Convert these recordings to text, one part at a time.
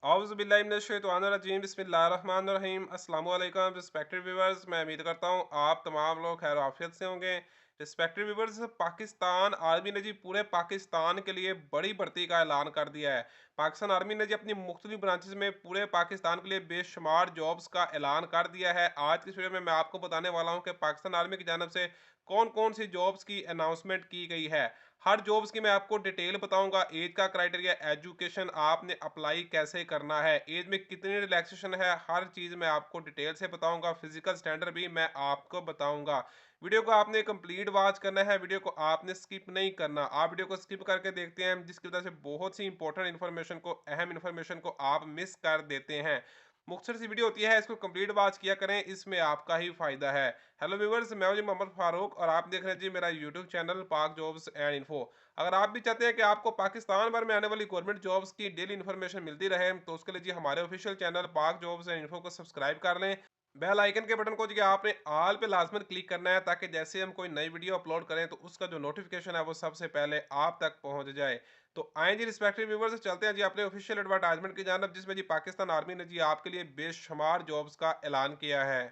औज़ुबिल्लाहिमिनश्शैतानिर्रजीम बिस्मिल्लाहिर्रहमानिर्रहीम अस्सलामु अलैकुम रिस्पेक्टेड व्यूअर्स। मैं उम्मीद करता हूँ आप तमाम लोग खैर आफियत से होंगे। रिस्पेक्टेड व्यूअर्स, पाकिस्तान आर्मी ने जी पूरे पाकिस्तान के लिए बड़ी भर्ती का ऐलान कर दिया है। पाकिस्तान आर्मी ने जी अपनी मुख्तलिफ ब्रांचेस में पूरे पाकिस्तान के लिए बेशुमार जॉब्स का ऐलान कर दिया है। आज की इस वीडियो में मैं आपको बताने वाला हूँ कि पाकिस्तान आर्मी की जानब से कौन कौन सी जॉब्स की अनाउंसमेंट की गई है। हर जॉब्स की मैं आपको डिटेल बताऊंगा। एज का क्राइटेरिया, एजुकेशन, आपने अप्लाई कैसे करना है, एज में कितनी रिलैक्सेशन है, हर चीज़ मैं आपको डिटेल से बताऊंगा। फिजिकल स्टैंडर्ड भी मैं आपको बताऊंगा। वीडियो को आपने कंप्लीट वॉच करना है, वीडियो को आपने स्किप नहीं करना। आप वीडियो को स्किप करके देखते हैं जिसकी वजह से बहुत सी इंपॉर्टेंट इन्फॉर्मेशन को, अहम इन्फॉर्मेशन को आप मिस कर देते हैं। मुख्तसर सी वीडियो होती है, इसको कंप्लीट वॉच किया करें, इसमें आपका ही फायदा है। हेलो व्यूवर्स, मैं हूं जी मोहम्मद फारूक और आप देख रहे हैं जी मेरा यूट्यूब चैनल पाक जॉब्स एंड इन्फो। अगर आप भी चाहते हैं कि आपको पाकिस्तान भर में आने वाली गवर्नमेंट जॉब्स की डेली इन्फॉर्मेशन मिलती रहे, तो उसके लिए जी हमारे ऑफिशियल चैनल पाक जॉब्स एंड इन्फो को सब्सक्राइब कर लें। बेल आइकन के बटन को जी आपने ऑल पे लाजमन क्लिक करना है, ताकि जैसे हम कोई नई वीडियो अपलोड करें तो उसका जो नोटिफिकेशन है वो सबसे पहले आप तक पहुंच जाए। तो आए जी रिस्पेक्टिव व्यूवर्स, चलते हैं जी अपने ऑफिशियल एडवर्टाइजमेंट की जानब, जिसमें जी पाकिस्तान आर्मी ने जी आपके लिए बेशुमार जॉब्स का ऐलान किया है।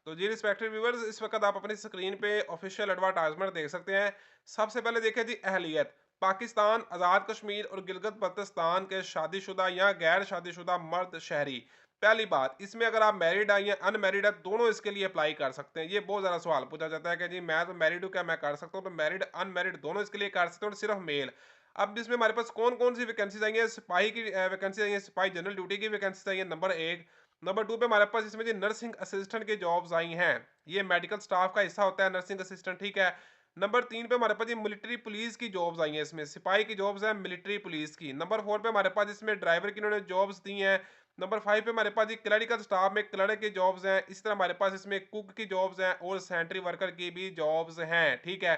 तो जी रिस्पेक्टिव व्यूवर्स, इस वक्त आप अपनी स्क्रीन पे ऑफिशियल एडवर्टाइजमेंट देख सकते हैं। सबसे पहले देखें जी अहलियत। पाकिस्तान, आज़ाद कश्मीर और गिलगित बल्तिस्तान के शादीशुदा या गैर शादीशुदा मर्द शहरी। पहली बात, इसमें अगर आप मैरिड है या अनमैरिड है, दोनों इसके लिए अप्लाई कर सकते हैं। ये बहुत ज़्यादा सवाल पूछा जाता है कि जी मैं तो मैरिड हूँ, क्या मैं कर सकता हूँ? तो मैरिड अनमैरिड दोनों इसके लिए कर सकते हैं, और सिर्फ मेल। अब इसमें हमारे पास कौन कौन सी वैकेंसीज आई हैं। सिपाही की वैकेंसी आई है, सिपाही जनरल ड्यूटी की वैकेंसी आई है, नंबर एक। नंबर टू पे हमारे पास इसमें जी नर्सिंग असिस्टेंट की जॉब्स आई हैं। ये मेडिकल स्टाफ का हिस्सा होता है नर्सिंग असिस्टेंट, ठीक है। नंबर तीन पे हमारे पास ये मिलिट्री पुलिस की जॉब्स आई हैं, इसमें सिपाही की जॉब्स हैं मिलिट्री पुलिस की। नंबर फोर पे हमारे पास इसमें ड्राइवर की इन्होंने जॉब्स दी हैं। नंबर फाइव पे हमारे पास ये क्लरिकल स्टाफ में क्लर्क की जॉब्स हैं। इस तरह हमारे पास इसमें कुक की जॉब्स हैं और सैनिटरी वर्कर की भी जॉब्स हैं, ठीक है।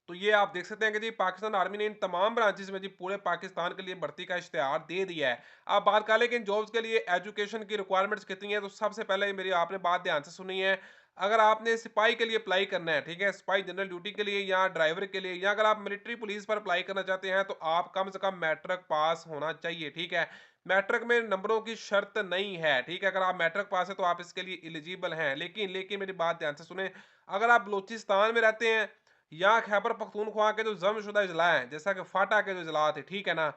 तो ये आप देख सकते हैं कि जी पाकिस्तान आर्मी ने इन तमाम ब्रांचेस में जी पूरे पाकिस्तान के लिए भर्ती का इश्तेहार दे दिया है। अब बात कर लें कि इन जॉब्स के लिए एजुकेशन की रिक्वायरमेंट्स कितनी है, तो सबसे पहले मेरी आपने बात ध्यान से सुनी है। अगर आपने सिपाही के लिए अप्लाई करना है, ठीक है, सिपाही जनरल ड्यूटी के लिए या ड्राइवर के लिए, या अगर आप मिलिट्री पुलिस पर अप्लाई करना चाहते हैं, तो आप कम से कम मैट्रिक पास होना चाहिए, ठीक है। मैट्रिक में नंबरों की शर्त नहीं है, ठीक है। अगर आप मैट्रिक पास है तो आप इसके लिए एलिजिबल हैं। लेकिन लेकिन मेरी बात ध्यान से सुने, अगर आप बलूचिस्तान में रहते हैं या खैबर पख्तूनख्वा के जो जमशुदा अजला हैं, जैसा कि फाटा के जो अजला थे, ठीक है ना,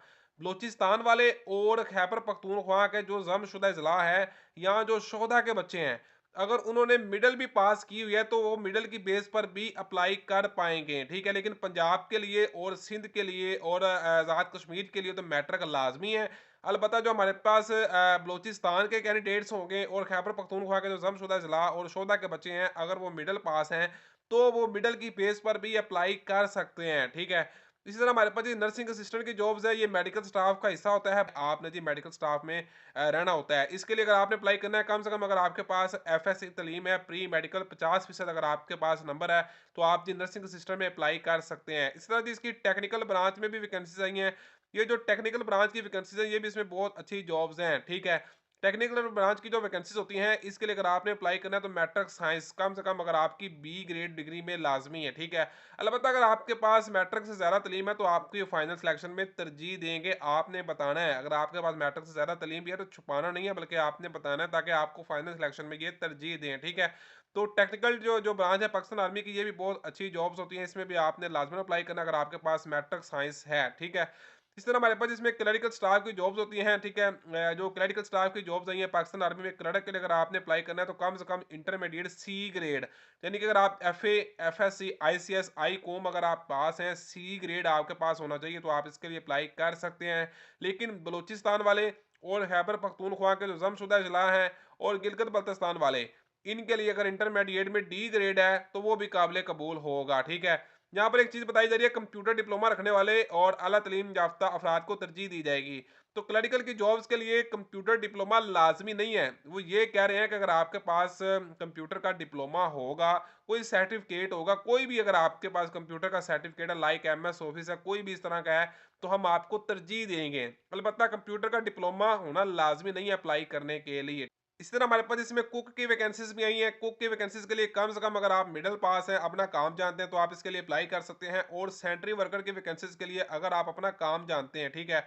बलूचिस्तान वाले और खैबर पख्तूनख्वा के जो जमशुदा अजला है, या जो शोहदा के बच्चे हैं, अगर उन्होंने मिडल भी पास की हुई है तो वो मिडल की बेस पर भी अप्लाई कर पाएंगे, ठीक है। लेकिन पंजाब के लिए और सिंध के लिए और आज़ाद कश्मीर के लिए तो मैट्रिक लाजमी है। अलबत्ता जो हमारे पास बलूचिस्तान के कैंडिडेट्स होंगे और खैबर पख्तूनख्वा के जो जमशुदा अजला और शोधा के बच्चे हैं, अगर वो मिडल पास हैं तो वो मिडल की बेस पर भी अप्लाई कर सकते हैं, ठीक है। इसी तरह हमारे पास ये नर्सिंग असिस्टेंट की जॉब्स है, ये मेडिकल स्टाफ का हिस्सा होता है। आपने जी मेडिकल स्टाफ में रहना होता है। इसके लिए अगर आपने अप्लाई करना है, कम से कम अगर आपके पास एफएससी तलीम है, प्री मेडिकल 50% अगर आपके पास नंबर है, तो आप जी नर्सिंग असिस्टेंट में अप्लाई कर सकते हैं। इस तरह जी इसकी टेक्निकल ब्रांच में भी वैकेंसीज आई हैं। ये जो टेक्निकल ब्रांच की वैकेंसीज है, ये भी इसमें बहुत अच्छी जॉब्स हैं, ठीक है। टेक्निकल ब्रांच की जो वैकेंसीज होती हैं, इसके लिए अगर आपने अप्लाई करना है तो मैट्रिक साइंस कम से कम अगर आपकी बी ग्रेड डिग्री में लाजमी है, ठीक है। अलबत्ता अगर आपके पास मैट्रिक से ज़्यादा तलीम है तो आपकी फाइनल सिलेक्शन में तरजीह देंगे। आपने बताना है, अगर आपके पास मैट्रिक से ज़्यादा तलीम भी है तो छुपाना नहीं है, बल्कि आपने बताना है, ताकि आपको फाइनल सिलेक्शन में ये तरजीह दें, ठीक है। तो टेक्निकल जो जो ब्रांच है पाकिस्तान आर्मी की, ये भी बहुत अच्छी जॉब्स होती हैं। इसमें भी आपने लाजमन अप्लाई करना अगर आपके पास मैट्रिक साइंस है, ठीक है। इस तरह हमारे पास इसमें क्लरिकल स्टाफ की जॉब्स होती हैं, ठीक है। जो क्लरिकल स्टाफ की जॉब्स आई हैं पाकिस्तान आर्मी में, क्लर्क के लिए अगर आपने अप्लाई करना है तो कम से कम इंटरमीडिएट सी ग्रेड, यानी कि अगर आप FA, FSc, ICS, I com अगर आप पास हैं, सी ग्रेड आपके पास होना चाहिए, तो आप इसके लिए अप्लाई कर सकते हैं। लेकिन बलूचिस्तान वाले और खैबर पख्तूनख्वा के जो जमशुदा अजला हैं और गिलगित बल्तिस्तान वाले, इनके लिए अगर इंटरमीडिएट में डी ग्रेड है तो वो भी काबिल कबूल होगा, ठीक है। यहाँ पर एक चीज़ बताई जा रही है, कंप्यूटर डिप्लोमा रखने वाले और आला तलीम याफ्ता अफराद को तरजीह दी जाएगी। तो क्लरिकल की जॉब्स के लिए कंप्यूटर डिप्लोमा लाजमी नहीं है। वो ये कह रहे हैं कि अगर आपके पास कंप्यूटर का डिप्लोमा होगा, कोई सर्टिफिकेट होगा, कोई भी अगर आपके पास कंप्यूटर का सर्टिफिकेट है, लाइक एमएस ऑफिस है, कोई भी इस तरह का है, तो हम आपको तरजीह देंगे। अलबत्ता कंप्यूटर का डिप्लोमा होना लाजमी नहीं है अप्लाई करने के लिए। इसी तरह हमारे पास इसमें कुक की वैकेंसीज भी आई हैं। कुक की वैकेंसीज के लिए कम से कम अगर आप मिडिल पास हैं, अपना काम जानते हैं, तो आप इसके लिए अप्लाई कर सकते हैं। और सेंट्री वर्कर की वैकेंसीज के लिए अगर आप अपना काम जानते हैं, ठीक है,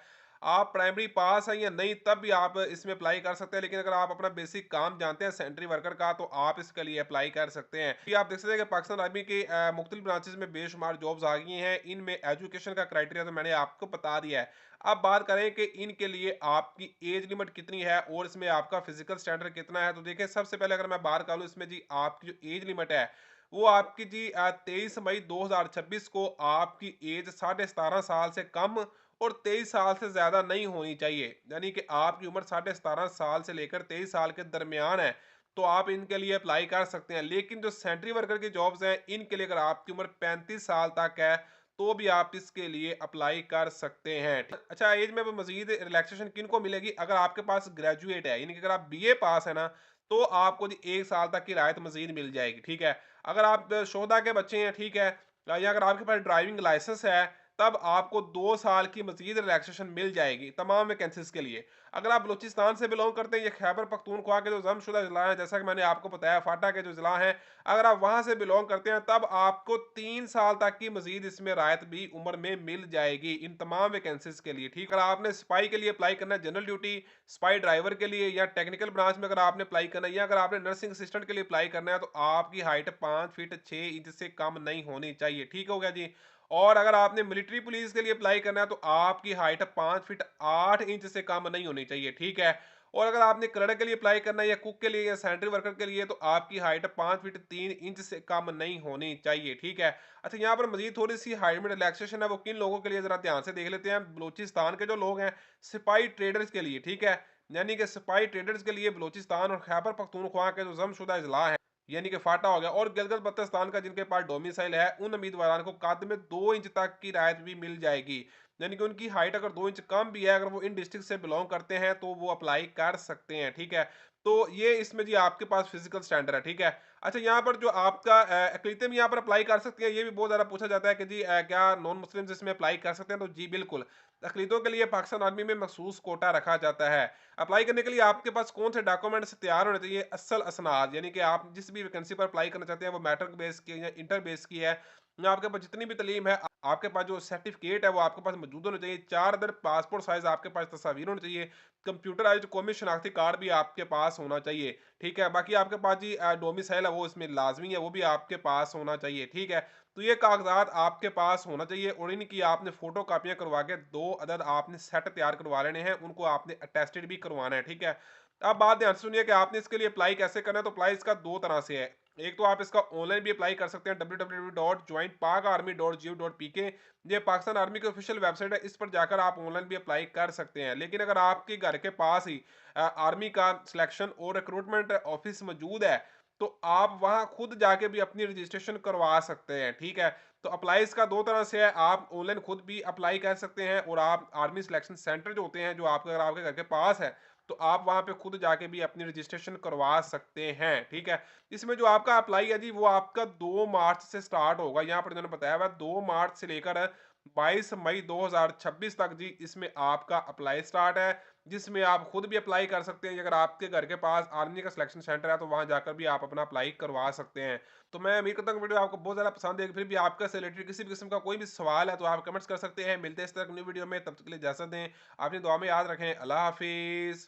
आप प्राइमरी पास हैं या नहीं तब भी आप इसमें अप्लाई कर सकते हैं, लेकिन अगर आप अपना बेसिक काम जानते हैं सेंट्री वर्कर का तो आप इसके लिए अप्लाई कर सकते हैं। ये आप देख सकते हैं कि पाकिस्तान आर्मी के मुख्तलिफ ब्रांचेस में बेशुमार जॉब्स आ गई हैं। इनमें एजुकेशन का क्राइटेरिया तो मैंने आपको बता दिया है। अब बात करें कि इनके लिए आपकी एज लिमिट कितनी है और इसमें आपका फिजिकल स्टैंडर्ड कितना है, तो देखिए सबसे पहले अगर मैं बात कर लूँ इसमें जी आपकी जो एज लिमिट है वो आपकी जी 23 मई 2026 को आपकी एज 17.5 साल से कम और 23 साल से ज्यादा नहीं होनी चाहिए। यानी कि आपकी उम्र 17.5 साल से लेकर 23 साल के दरमियान है तो आप इनके लिए अप्लाई कर सकते हैं। लेकिन जो सेंट्री वर्कर की जॉब्स हैं इनके लिए अगर आपकी उम्र 35 साल तक है तो भी आप इसके लिए अप्लाई कर सकते हैं। अच्छा, एज में मजीद रिलैक्सेशन किन को मिलेगी? अगर आपके पास ग्रेजुएट है यानी कि अगर आप बीए पास है ना तो आपको जी 1 साल तक की रायत मजीद मिल जाएगी। ठीक है, अगर आप शोधा के बच्चे हैं, ठीक है, या अगर आपके पास ड्राइविंग लाइसेंस है तब आपको 2 साल की मजीद रिलैक्सेशन मिल जाएगी तमाम वैकेंसीज के लिए। अगर आप बलूचिस्तान से बिलोंग करते हैं या खैबर पख्तूनख्वा के जो जमशुदा जिला है, जैसा कि मैंने आपको बताया फाटा के जो जिला है, अगर आप वहां से बिलोंग करते हैं तब आपको 3 साल तक की मजीद इसमें रायत भी उम्र में मिल जाएगी इन तमाम वैकेंसीज के लिए। ठीक है, अगर आपने सिपाही के लिए अप्लाई करना है, जनरल ड्यूटी सिपाही ड्राइवर के लिए या टेक्निकल ब्रांच में अगर आपने अप्लाई करना है या अगर आपने नर्सिंग असिस्टेंट के लिए अप्लाई करना है तो आपकी हाइट 5 फीट 6 इंच से कम नहीं होनी चाहिए। ठीक हो गया जी। और अगर आपने मिलिट्री पुलिस के लिए अप्लाई करना है तो आपकी हाइट 5 फीट 8 इंच से कम नहीं होनी चाहिए। ठीक है, और अगर आपने क्लर्क के लिए अप्लाई करना है या कुक के लिए या सैनिटरी वर्कर के लिए तो आपकी हाइट 5 फीट 3 इंच से कम नहीं होनी चाहिए। ठीक है, अच्छा यहाँ पर मजीद थोड़ी सी हाइट में रिलैक्सेशन है, वो किन लोगों के लिए जरा ध्यान से देख लेते हैं। बलूचिस्तान के जो लोग हैं सिपाही ट्रेडर्स के लिए, ठीक है, यानी कि सिपाही ट्रेडर्स के लिए बलूचिस्तान और खैबर पख्तूनख्वा के जो जमशुदा अजला है यानी कि फाटा हो गया और गिलगित बल्तिस्तान का जिनके पास डोमिसाइल है उन उम्मीदवारों को कद में 2 इंच तक की रायत भी मिल जाएगी। यानी कि उनकी हाइट अगर 2 इंच कम भी है, अगर वो इन डिस्ट्रिक्ट से बिलोंग करते हैं तो वो अप्लाई कर सकते हैं। ठीक है, तो ये इसमें जी आपके पास फिजिकल स्टैंडर्ड है। ठीक है, अच्छा यहाँ पर जो आपका अकलीतें भी यहाँ पर अप्लाई कर सकती हैं, ये भी बहुत ज़्यादा पूछा जाता है कि जी क्या नॉन मुस्लिम इसमें अप्लाई कर सकते हैं, तो जी बिल्कुल, अकलीतों के लिए पाकिस्तान आर्मी में मखसूस कोटा रखा जाता है। अप्लाई करने के लिए आपके पास कौन से डॉक्यूमेंट्स तैयार होने चाहिए? असल असनाद, यानी कि आप जिस भी वैकेंसी पर अप्लाई करना चाहते हैं वो मैट्रिक बेस की है या इंटर बेस की है, या आपके पास जितनी भी तालीम है आपके पास जो सर्टिफिकेट है वो आपके पास मौजूद होना चाहिए। 4 अदर पासपोर्ट साइज आपके पास तस्वीर होनी चाहिए। कंप्यूटराइज्ड कौमी शनाख्ती कार्ड भी आपके पास होना चाहिए। ठीक है, बाकी आपके पास जी डोमिसाइल है वो इसमें लाजमी है, वो भी आपके पास होना चाहिए। ठीक है, तो ये कागजात आपके पास होना चाहिए और इनकी आपने फोटो कापियां करवा के 2 अदद आपने सेट तैयार करवा लेने हैं, उनको आपने अटेस्टेड भी करवाना है। ठीक है, अब बात ध्यान से सुनिए कि आपने इसके लिए अप्लाई कैसे करना है। तो अप्लाई इसका 2 तरह से है। एक तो आप इसका ऑनलाइन भी अप्लाई कर सकते हैं www.joinpakarmy.gov.pk, ये पाकिस्तान आर्मी की ऑफिशियल वेबसाइट है, इस पर जाकर आप ऑनलाइन भी अप्लाई कर सकते हैं। लेकिन अगर आपके घर के पास ही आर्मी का सिलेक्शन और रिक्रूटमेंट ऑफिस मौजूद है तो आप वहां खुद जाके भी अपनी रजिस्ट्रेशन करवा सकते हैं। ठीक है, तो अप्लाई इसका 2 तरह से है, आप ऑनलाइन खुद भी अप्लाई कर सकते हैं और आप आर्मी सिलेक्शन सेंटर जो होते हैं जो आपके अगर आपके घर के पास है तो आप वहां पे खुद जाके भी अपनी रजिस्ट्रेशन करवा सकते हैं। ठीक है, इसमें जो आपका अप्लाई है जी वो आपका 2 मार्च से स्टार्ट होगा। यहाँ पर मैंने बताया हुआ 2 मार्च से लेकर 22 मई 2026 तक जी इसमें आपका अप्लाई स्टार्ट है, जिसमें आप खुद भी अप्लाई कर सकते हैं। अगर आपके घर के पास आर्मी का सिलेक्शन सेंटर है तो वहां जाकर भी आप अपना अप्लाई करवा सकते हैं। तो मैं उम्मीद करता हूँ वीडियो आपको बहुत ज़्यादा पसंद है। फिर भी आपका से रिलेटेड किसी भी किस्म का कोई भी सवाल है तो आप कमेंट्स कर सकते हैं। मिलते हैं इस तरह की न्यू वीडियो में, तब तक के लिए इजाजत दें। अपनी दुआ में याद रखें। अल्लाह हाफिज़।